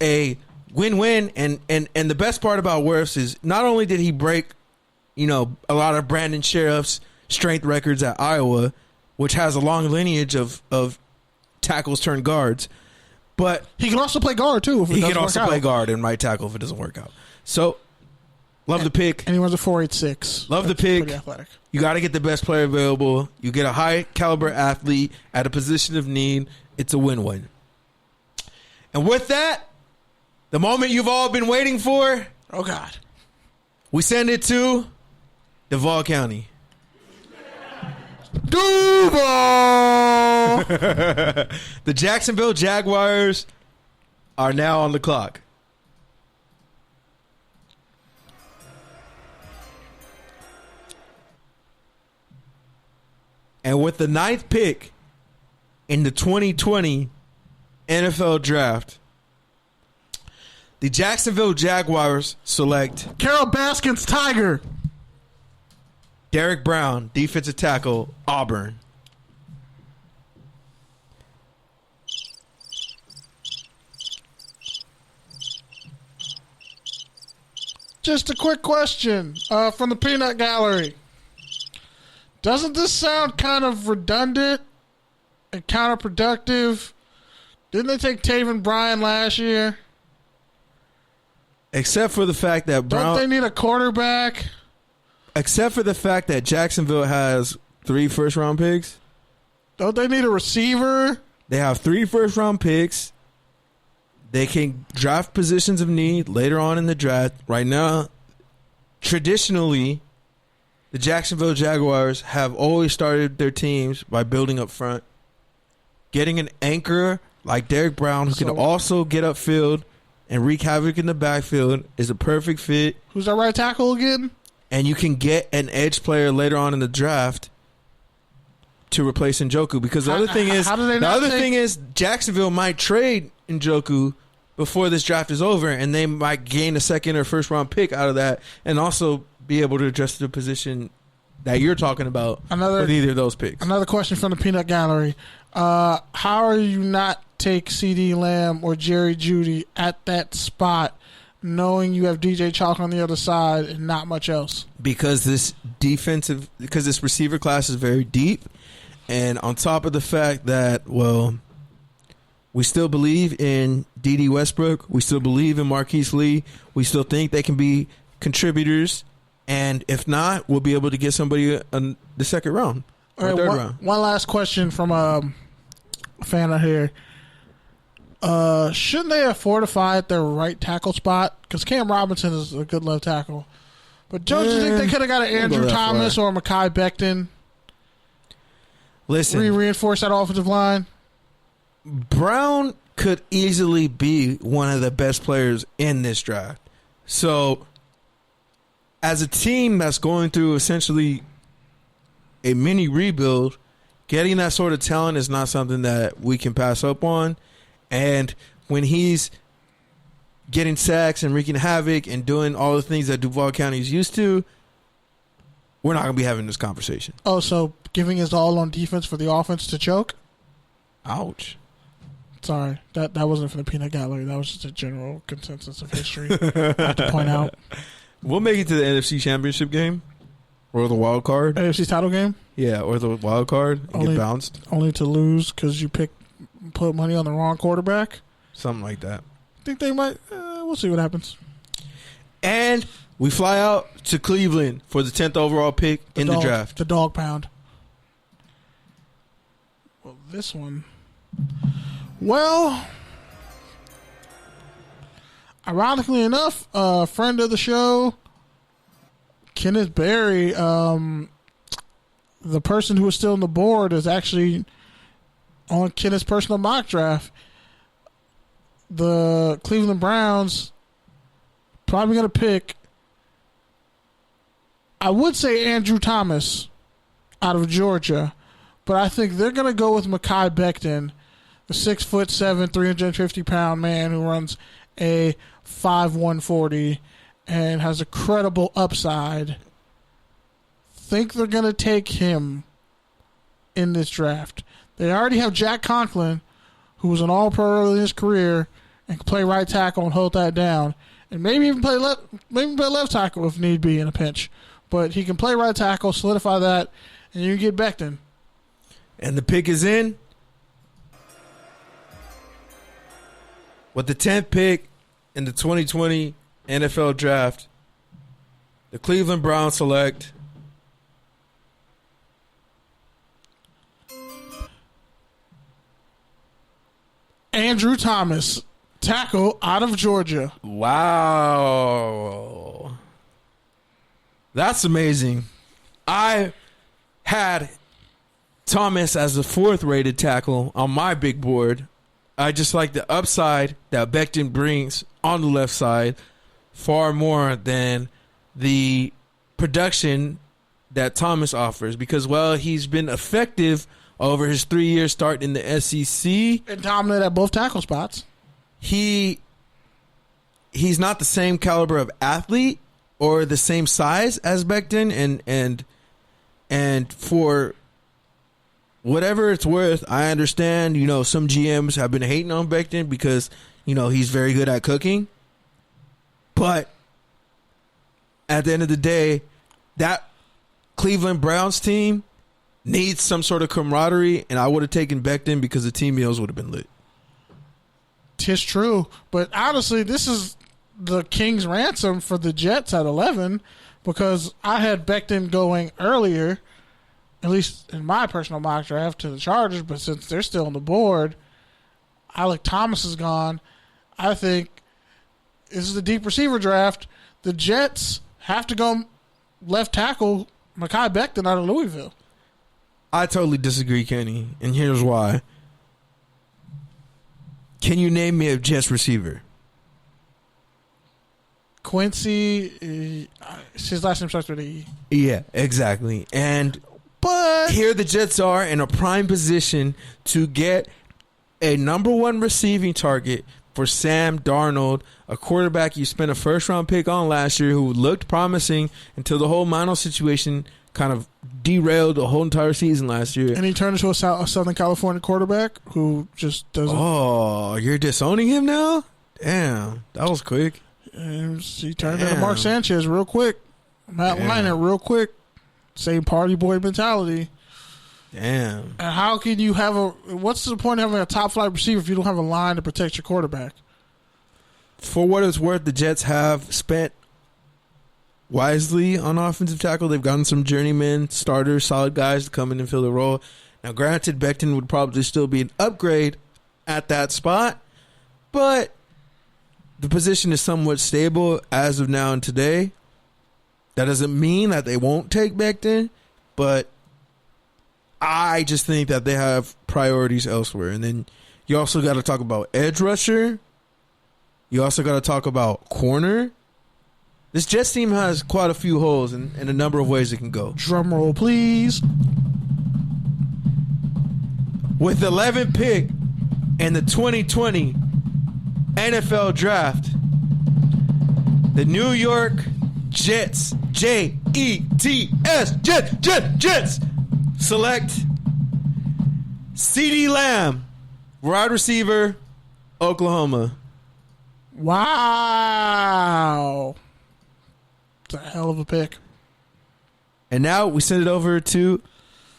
it's a win-win. And the best part about Wirfs is not only did he break, a lot of Brandon Sheriff's strength records at Iowa, which has a long lineage of tackles turned guards, but he can also play guard too. He can also play guard and right tackle if it doesn't work out. So, love the pick. And he runs a 4.86. Love the pick. Pretty athletic. You got to get the best player available. You get a high caliber athlete at a position of need. It's a win-win. And with that, the moment you've all been waiting for. Oh God. We send it to Duval County. Duval! The Jacksonville Jaguars are now on the clock. And with the 9th pick in the 2020 NFL Draft, the Jacksonville Jaguars select Carol Baskin's Tiger. Derek Brown, defensive tackle, Auburn. Just a quick question from the Peanut Gallery. Doesn't this sound kind of redundant and counterproductive? Didn't they take Taven Bryan last year? Except for the fact that Don't they need a quarterback? Except for the fact that Jacksonville has 3 first-round picks. Don't they need a receiver? They have 3 first-round picks. They can draft positions of need later on in the draft. Right now, traditionally, the Jacksonville Jaguars have always started their teams by building up front. Getting an anchor like Derek Brown who can also get upfield and wreak havoc in the backfield is a perfect fit. Who's our right tackle again? And you can get an edge player later on in the draft to replace Njoku. Because the other thing is Jacksonville might trade Njoku before this draft is over, and they might gain a second or first round pick out of that, and also be able to address the position that you're talking about with either of those picks. Another question from the Peanut Gallery. How are you not take CD Lamb or Jerry Jeudy at that spot, knowing you have DJ Chalk on the other side and not much else? Because this receiver class is very deep, and on top of the fact that, we still believe in D.D. Westbrook, we still believe in Marquise Lee, we still think they can be contributors, and if not, we'll be able to get somebody in the second round or third round. One last question from a fan out here. Shouldn't they have fortified their right tackle spot? Because Cam Robinson is a good left tackle. But don't you think they could have got an Andrew Thomas or Mekhi Becton? Listen. Reinforce that offensive line? Brown could easily be one of the best players in this draft. So, as a team that's going through essentially a mini rebuild, getting that sort of talent is not something that we can pass up on. And when he's getting sacks and wreaking havoc and doing all the things that Duval County is used to, we're not going to be having this conversation. Oh, so giving his all on defense for the offense to choke? Ouch. Sorry, that wasn't from the Peanut Gallery. That was just a general consensus of history I have to point out. We'll make it to the NFC Championship game or the wild card. AFC title game? Yeah, or the wild card and get bounced. Only to lose because you put money on the wrong quarterback? Something like that. I think they might. We'll see what happens. And we fly out to Cleveland for the 10th overall pick in the draft. The dog pound. Well, this one. Well, ironically enough, a friend of the show, Kenneth Berry, the person who is still on the board, is actually on Kenneth's personal mock draft. The Cleveland Browns probably going to pick, I would say Andrew Thomas out of Georgia, but I think they're going to go with Mekhi Becton, the 6'7", 350-pound man who runs a 5.1 40 and has a credible upside. Think they're going to take him in this draft. They already have Jack Conklin, who was an all-pro early in his career, and can play right tackle and hold that down, and maybe even play left tackle if need be in a pinch. But he can play right tackle, solidify that, and you get Becton. And the pick is in. With the 10th pick in the 2020 NFL Draft, the Cleveland Browns select Andrew Thomas, tackle out of Georgia. Wow. That's amazing. I had Thomas as the 4th rated tackle on my big board. I just like the upside that Becton brings on the left side far more than the production that Thomas offers because, well, he's been effective over his 3 years start in the SEC. And dominant at both tackle spots. He's not the same caliber of athlete or the same size as Becton, and for whatever it's worth, I understand, some GMs have been hating on Becton because, he's very good at cooking. But at the end of the day, that Cleveland Browns team needs some sort of camaraderie, and I would have taken Becton because the team meals would have been lit. 'Tis true. But honestly, this is the king's ransom for the Jets at 11 because I had Becton going earlier, at least in my personal mock draft, to the Chargers. But since they're still on the board, Alec Thomas is gone. I think this is a deep receiver draft. The Jets have to go left tackle Mekhi Becton out of Louisville. I totally disagree, Kenny, and here's why. Can you name me a Jets receiver? Quincy, his last name starts with E. Yeah, exactly. But here the Jets are in a prime position to get a number 1 receiving target for Sam Darnold, a quarterback you spent a first-round pick on last year who looked promising until the whole Mano situation kind of derailed the whole entire season last year. And he turned into a Southern California quarterback who just doesn't... Oh, you're disowning him now? Damn, that was quick. And he turned into Mark Sanchez real quick. Matt Leinart real quick. Same party boy mentality. Damn. And how can you have what's the point of having a top flight receiver if you don't have a line to protect your quarterback? For what it's worth, the Jets have spent wisely on offensive tackle. They've gotten some journeyman starters, solid guys to come in and fill the role. Now, granted, Becton would probably still be an upgrade at that spot, but the position is somewhat stable as of now and today. That doesn't mean that they won't take Becton, but I just think that they have priorities elsewhere. And then you also got to talk about edge rusher. You also got to talk about corner. This Jets team has quite a few holes in a number of ways it can go. Drum roll, please. With the 11th pick in the 2020 NFL Draft, the New York Jets, Jets, Jets, select CeeDee Lamb, wide receiver, Oklahoma. Wow. It's a hell of a pick. And now we send it over to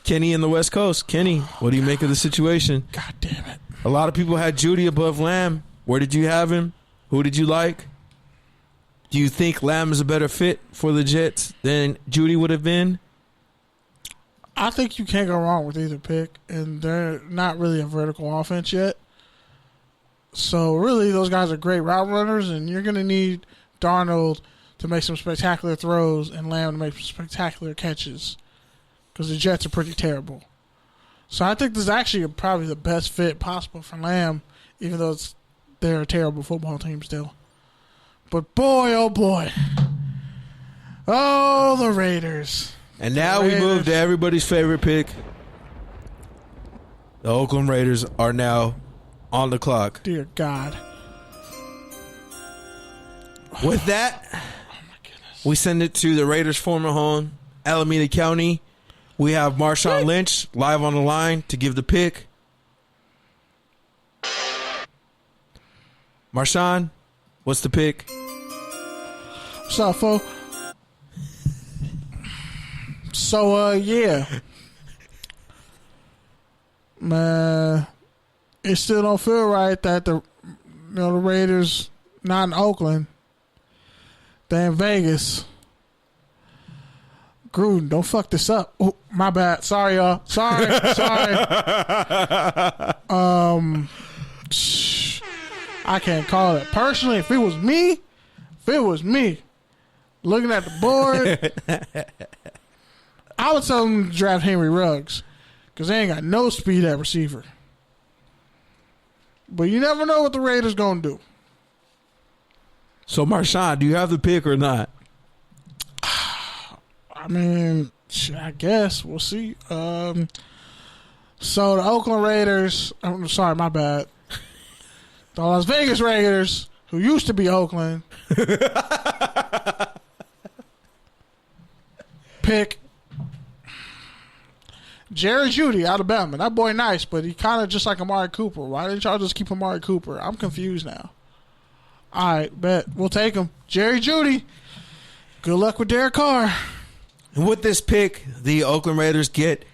Kenny in the West Coast. Kenny, what do you make of the situation? God damn it. A lot of people had Judy above Lamb. Where did you have him? Who did you like? Do you think Lamb is a better fit for the Jets than Judy would have been? I think you can't go wrong with either pick, and they're not really a vertical offense yet. So really, those guys are great route runners, and you're going to need Darnold to make some spectacular throws and Lamb to make some spectacular catches because the Jets are pretty terrible. So I think this is actually probably the best fit possible for Lamb, even though they're a terrible football team still. But boy, oh boy. Oh, the Raiders. And now we move to everybody's favorite pick. The Oakland Raiders are now on the clock. Dear God. With that, we send it to the Raiders' former home, Alameda County. We have Marshawn Lynch live on the line to give the pick. Marshawn, what's the pick? What's up, fo? So, yeah. Man, it still don't feel right that the Raiders not in Oakland. They're in Vegas. Gruden, don't fuck this up. Oh, my bad. Sorry, y'all. Sorry. I can't call it. Personally, if it was me, looking at the board, I would tell them to draft Henry Ruggs because they ain't got no speed at receiver. But you never know what the Raiders going to do. So, Marshawn, do you have the pick or not? I mean, I guess. We'll see. So, the Oakland Raiders, I'm sorry, my bad. The Las Vegas Raiders, who used to be Oakland, pick Jerry Jeudy, Alabama. That boy nice, but he kind of just like Amari Cooper. Why didn't y'all just keep Amari Cooper? I'm confused now. All right, bet. We'll take him. Jerry Jeudy. Good luck with Derek Carr. And with this pick, the Oakland Raiders get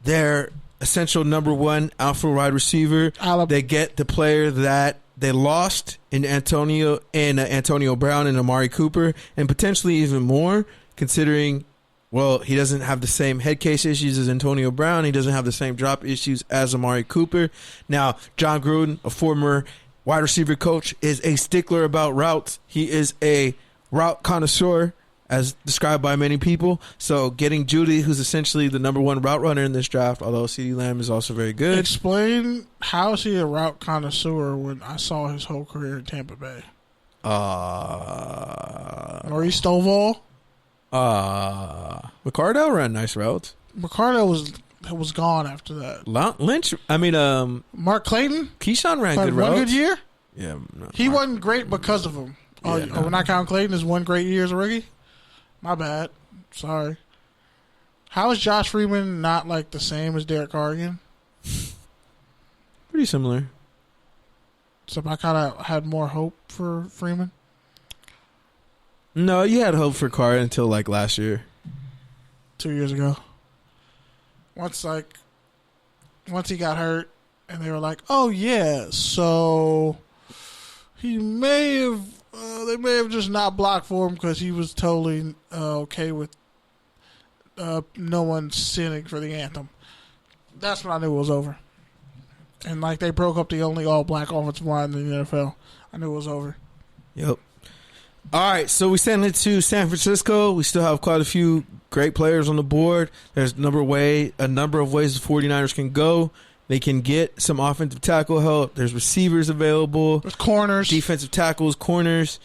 their essential number one alpha wide receiver. They get the player that they lost in Antonio Brown and Amari Cooper, and potentially even more, considering, well, he doesn't have the same head case issues as Antonio Brown. He doesn't have the same drop issues as Amari Cooper. Now, John Gruden, a former wide receiver coach, is a stickler about routes. He is a route connoisseur, as described by many people. So getting Jeudy, who's essentially the number one route runner in this draft, although CeeDee Lamb is also very good. Explain, how is he a route connoisseur when I saw his whole career in Tampa Bay? Maurice Stovall? McCardell ran nice routes. McCardell was gone after that. Mark Clayton? Keyshawn ran good one routes. Good year? Yeah. He wasn't great because of him. We're not counting Clayton as one great year as a rookie? My bad. Sorry. How is Josh Freeman not like the same as Derek Carr again? Pretty similar. So I kind of had more hope for Freeman. No, you had hope for Carr until like last year. 2 years ago. Once he got hurt and they were like, oh yeah, so he may have they may have just not blocked for him because he was totally okay with no one sinning for the anthem. That's when I knew it was over. And like they broke up the only all-black offensive line in the NFL. I knew it was over. Yep. All right, so we send it to San Francisco. We still have quite a few great players on the board. There's a number of ways the 49ers can go. They can get some offensive tackle help. There's receivers available. There's corners. Defensive tackles, corners.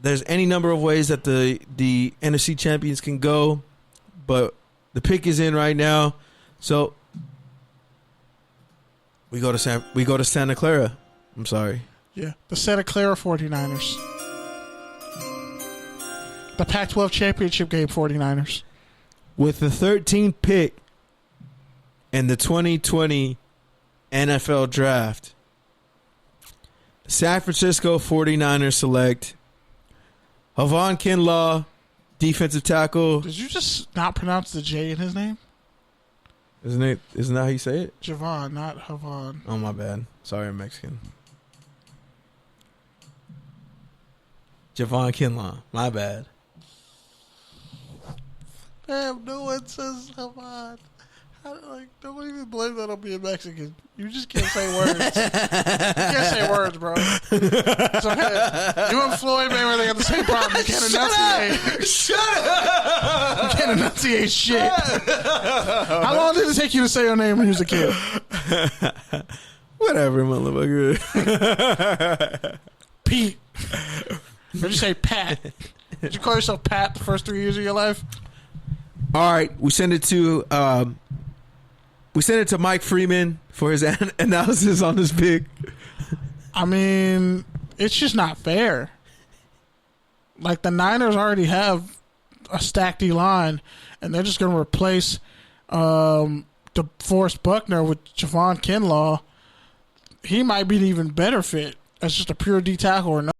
There's any number of ways that the NFC champions can go. But the pick is in right now. So we go to Santa Clara. I'm sorry. Yeah, the Santa Clara 49ers. The Pac-12 championship game 49ers. With the 13th pick in the 2020 NFL Draft, the San Francisco 49ers select Javon Kinlaw, defensive tackle. Did you just not pronounce the J in his name? Isn't that how you say it? Javon, not Javon. Oh, my bad. Sorry, I'm Mexican. Javon Kinlaw. My bad. Damn, no one says Javon. Don't even blame that on being Mexican. You just can't say words. You can't say words, bro. It's okay. You and Floyd Mayweather got the same problem. You can't enunciate. Shut up! You can't enunciate shit. How long did it take you to say your name when you was a kid? Whatever, motherfucker. Pete. Did you say Pat? Did you call yourself Pat the first 3 years of your life? All right, we send it to Mike Freeman for his analysis on this pick. I mean, it's just not fair. Like, the Niners already have a stacked D-line, and they're just going to replace DeForest Buckner with Javon Kinlaw. He might be an even better fit. as just a pure D tackle or no?